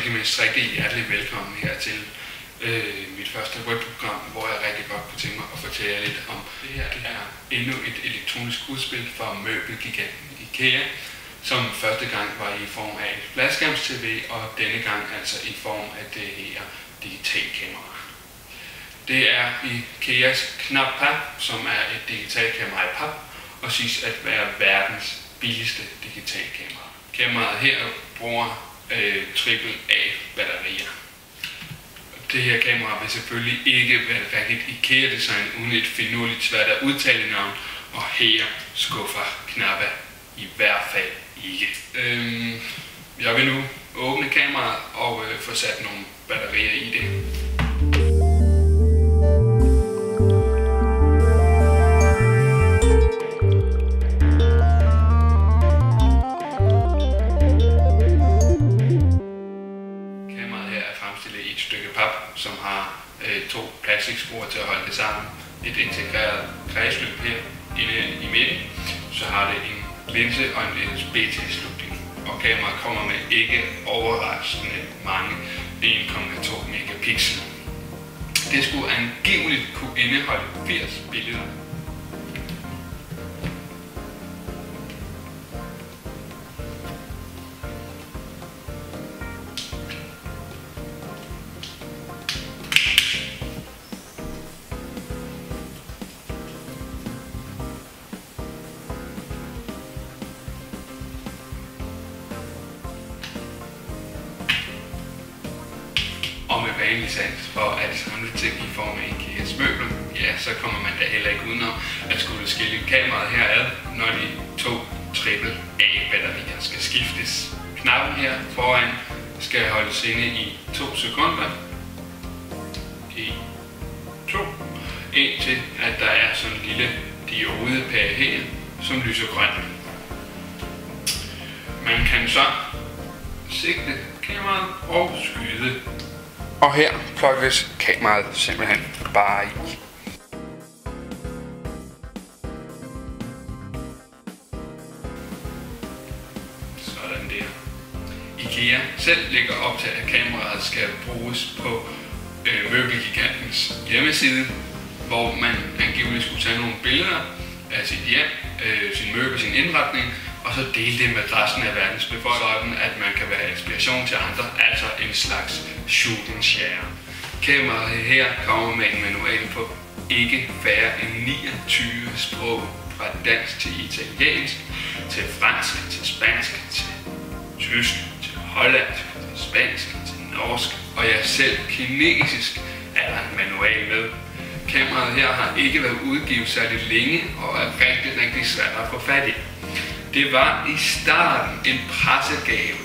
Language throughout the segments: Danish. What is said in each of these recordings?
ikke mindst rigtig hjertelig velkommen her til mit første webprogram, hvor jeg rigtig godt kunne tænke mig at fortælle jer lidt om det her. Det er endnu et elektronisk udspil fra møbelgiganten IKEA, som første gang var i form af et fladskærms-tv, og denne gang altså i form af det her digitalkamera. Det er IKEAs Knap-Pap, som er et digitalkamera i pap, og siges at være verdens billigste digitalkamera. Kameraet her bruger AAA batterier. Det her kamera vil selvfølgelig ikke være et rigtigt IKEA-design uden et finurligt svært at udtale navn, og her skuffer Knap i hvert fald ikke. Jeg vil nu åbne kameraet og få sat nogle batterier i det. I et stykke pap, som har to plastikspor til at holde det sammen. Et integreret kredsløb her inde i midten. Så har det en linse og en BT-slutning. Og kameraet kommer med ikke overraskende mange 1,2 megapixel. Det skulle angiveligt kunne indeholde 80 billeder. Og med vanlig sans for at samle ting i form af IKEAs møbler, ja, så kommer man da heller ikke udenom at skulle skille kameraet herad, når de to AAA-batterier skal skiftes. Knappen her foran skal holdes inde i 2 sekunder. 1, 2. Indtil at der er sådan en lille diodepære her, som lyser grønt. Man kan så sigte kameraet og skyde. Og her plukkes kameraet simpelthen bare i. Sådan der. IKEA selv lægger op til, at kameraet skal bruges på møbelgigantens hjemmeside, hvor man angiveligt skulle tage nogle billeder af sit hjem, sin møbel, sin indretning, og så dele det med resten af verdens befolkning, at man kan være inspiration til andre, altså en slags shoot and share. Kameraet her kommer med en manual på ikke færre end 29 sprog, fra dansk til italiensk, til fransk, til spansk, til tysk, til hollandsk, til spansk, til norsk, og ja, selv kinesisk er der en manual med. Kameraet her har ikke været udgivet særligt længe, og er rigtig svært at få fat i. Det var i starten en pressegave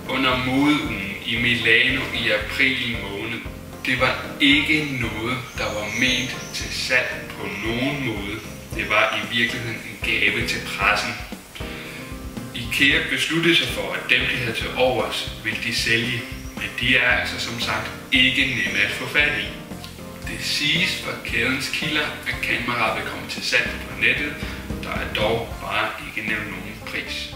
under modeugen i Milano i april måned. Det var ikke noget, der var ment til salg på nogen måde. Det var i virkeligheden en gave til pressen. IKEA besluttede sig for, at dem de havde til overs, ville de sælge, men de er altså som sagt ikke nemme at få fat i. Det siges fra kædens kilder, at kameraet vil komme til salg på nettet. Der er dog bare ikke nævnt nogen pris.